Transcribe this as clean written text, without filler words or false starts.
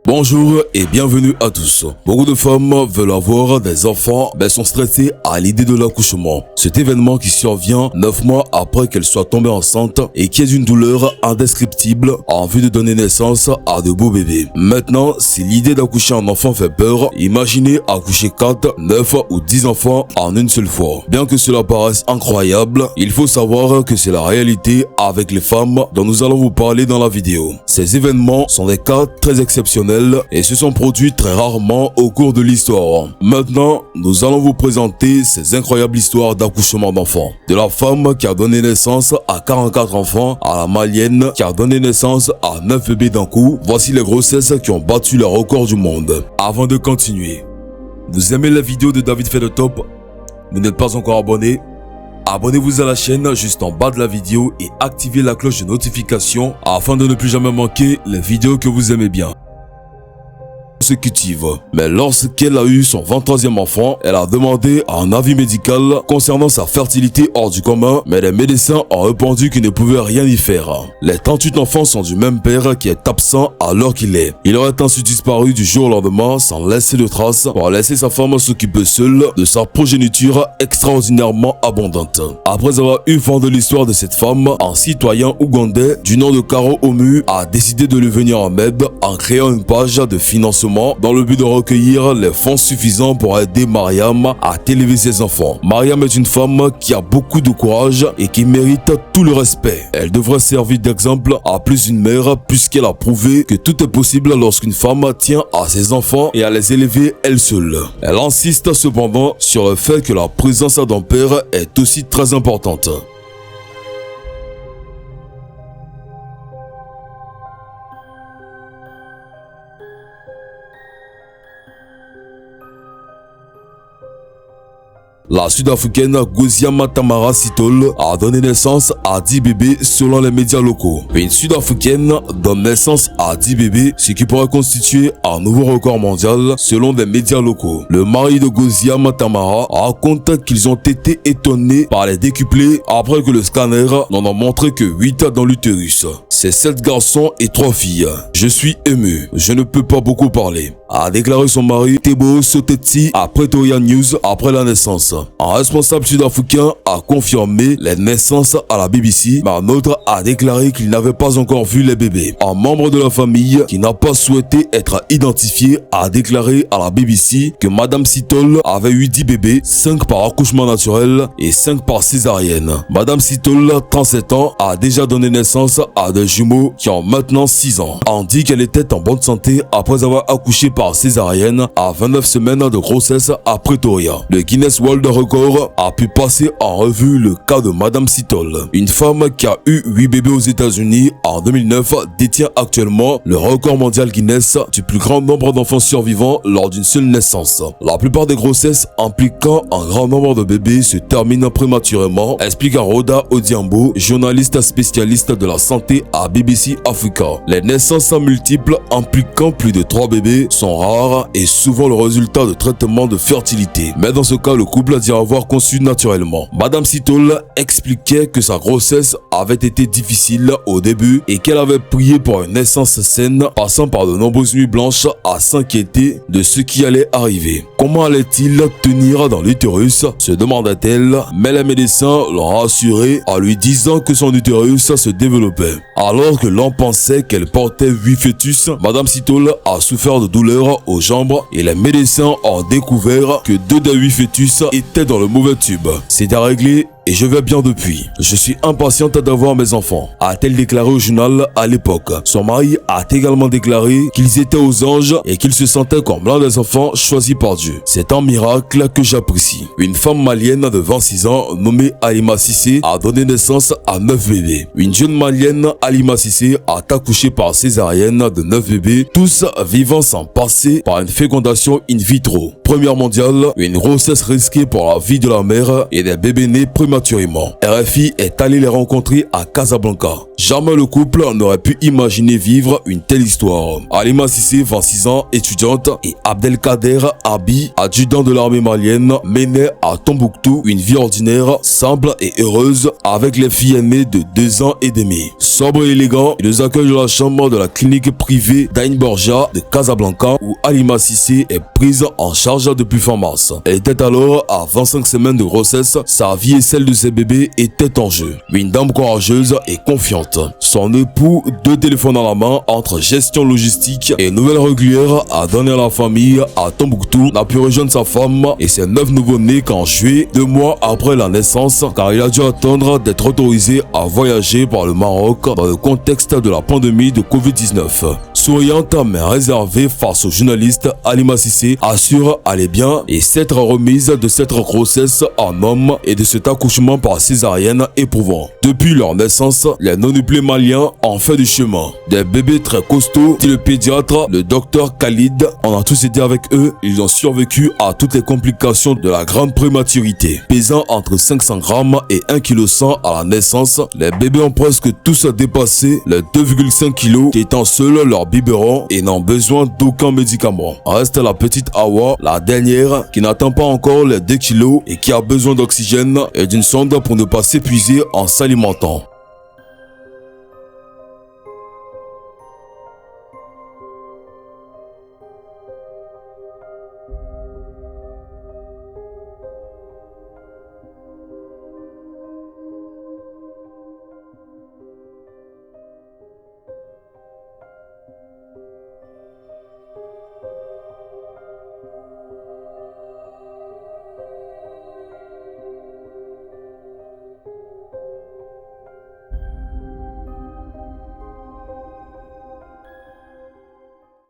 Bonjour et bienvenue à tous. Beaucoup de femmes veulent avoir des enfants mais sont stressées à l'idée de l'accouchement. Cet événement qui survient 9 mois après qu'elle soit tombée enceinte et qui est d'une douleur indescriptible en vue de donner naissance à de beaux bébés. Maintenant, si l'idée d'accoucher un enfant fait peur, imaginez accoucher 4, 9 ou 10 enfants en une seule fois. Bien que cela paraisse incroyable, il faut savoir que c'est la réalité avec les femmes dont nous allons vous parler dans la vidéo. Ces événements sont des cas très exceptionnels et se sont produits très rarement au cours de l'histoire. Maintenant, nous allons vous présenter ces incroyables histoires d'accouchement d'enfants. De la femme qui a donné naissance à 44 enfants à la malienne qui a donné naissance à 9 bébés d'un coup, voici les grossesses qui ont battu le record du monde. Avant de continuer, vous aimez la vidéo de David fait le top? Vous n'êtes pas encore abonné? Abonnez-vous à la chaîne juste en bas de la vidéo et activez la cloche de notification afin de ne plus jamais manquer les vidéos que vous aimez bien. Mais lorsqu'elle a eu son 23e enfant, elle a demandé un avis médical concernant sa fertilité hors du commun, mais les médecins ont répondu qu'ils ne pouvaient rien y faire. Les 38 enfants sont du même père qui est absent alors qu'il est. Il aurait ainsi disparu du jour au lendemain sans laisser de traces pour laisser sa femme s'occuper seule de sa progéniture extraordinairement abondante. Après avoir eu vent de l'histoire de cette femme, un citoyen ougandais du nom de Karo Omu a décidé de lui venir en aide en créant une page de financement dans le but de recueillir les fonds suffisants pour aider Mariam à élever ses enfants. Mariam est une femme qui a beaucoup de courage et qui mérite tout le respect. Elle devrait servir d'exemple à plus d'une mère puisqu'elle a prouvé que tout est possible lorsqu'une femme tient à ses enfants et à les élever elle seule. Elle insiste cependant sur le fait que la présence d'un père est aussi très importante. La Sud-Africaine Gosiama Tamara Sitole a donné naissance à 10 bébés selon les médias locaux. Une Sud-Africaine donne naissance à 10 bébés, ce qui pourrait constituer un nouveau record mondial selon les médias locaux. Le mari de Gosiama Tamara raconte qu'ils ont été étonnés par les décuplés après que le scanner n'en a montré que 8 dans l'utérus. C'est 7 garçons et 3 filles. Je suis ému, je ne peux pas beaucoup parler, a déclaré son mari Teboho Sotetsi à Pretoria News après la naissance. Un responsable sud-africain a confirmé les naissances à la BBC, mais un autre a déclaré qu'il n'avait pas encore vu les bébés. Un membre de la famille qui n'a pas souhaité être identifié a déclaré à la BBC que Madame Sitole avait eu 10 bébés, 5 par accouchement naturel et 5 par césarienne. Madame Sitole, 37 ans, a déjà donné naissance à des jumeaux qui ont maintenant 6 ans. On dit qu'elle était en bonne santé après avoir accouché par césarienne à 29 semaines de grossesse à Pretoria. Le Guinness World Record a pu passer en revue le cas de Madame Sitole. Une femme qui a eu 8 bébés aux États-Unis en 2009 détient actuellement le record mondial Guinness du plus grand nombre d'enfants survivants lors d'une seule naissance. La plupart des grossesses impliquant un grand nombre de bébés se terminent prématurément, explique Rhoda Odiambo, journaliste spécialiste de la santé à BBC Africa. Les naissances multiples impliquant plus de 3 bébés sont rares et souvent le résultat de traitements de fertilité. Mais dans ce cas, le couple a dit avoir conçu naturellement. Madame Sitole expliquait que sa grossesse avait été difficile au début et qu'elle avait prié pour une naissance saine, passant par de nombreuses nuits blanches à s'inquiéter de ce qui allait arriver. Comment allait-il tenir dans l'utérus, se demanda-t-elle, mais les médecins l'ont rassuré en lui disant que son utérus se développait. Alors que l'on pensait qu'elle portait 8 fœtus, Madame Sitole a souffert de douleurs aux jambes et les médecins ont découvert que 2 des 8 fœtus étaient dans le mauvais tube. C'est à régler et je vais bien depuis. Je suis impatiente d'avoir mes enfants, a-t-elle déclaré au journal à l'époque. Son mari a également déclaré qu'ils étaient aux anges et qu'ils se sentaient comme l'un des enfants choisis par Dieu. C'est un miracle que j'apprécie. Une femme malienne de 26 ans nommée Halima Cissé a donné naissance à 9 bébés. Une jeune malienne, Halima Cissé, a accouché par césarienne de 9 bébés, tous vivant sans passer par une fécondation in vitro. première mondiale, une grossesse risquée pour la vie de la mère et des bébés nés prématurément. RFI est allé les rencontrer à Casablanca. Jamais le couple n'aurait pu imaginer vivre une telle histoire. Halima Cissé, 26 ans, étudiante, et Abdelkader Abi, adjudant de l'armée malienne, menaient à Tombouctou une vie ordinaire, simple et heureuse avec les filles aînées de 2 ans et demi. Sobre et élégant, ils nous accueillent dans la chambre de la clinique privée d'Ain Borja de Casablanca où Halima Cissé est prise en charge depuis fin mars. Elle était alors à 25 semaines de grossesse, sa vie et celle de ses bébés étaient en jeu. Une dame courageuse et confiante. Son époux, 2 téléphones dans la main, entre gestion logistique et nouvelles régulières, a donné à la famille à Tombouctou, n'a pu rejoindre sa femme et ses 9 nouveau-nés qu'en juillet, 2 mois après la naissance, car il a dû attendre d'être autorisé à voyager par le Maroc dans le contexte de la pandémie de Covid-19. Souriante mais réservée face aux journalistes, Halima Cissé assure aller bien et s'être remise de cette grossesse en homme et de cet accouchement par césarienne éprouvant. Depuis leur naissance, les non-nuplés maliens ont fait du chemin. Des bébés très costauds, dit le pédiatre, le docteur Khalid. On a tous été avec eux, ils ont survécu à toutes les complications de la grande prématurité. Pesant entre 500 grammes et 1,1 kg à la naissance, les bébés ont presque tous dépassé les 2,5 kg, qui étant seuls leur biberon et n'ont besoin d'aucun médicament. Reste la petite Awa, la dernière, qui n'atteint pas encore les 2 kg et qui a besoin d'oxygène et d'une sonde pour ne pas s'épuiser en s'alimentant.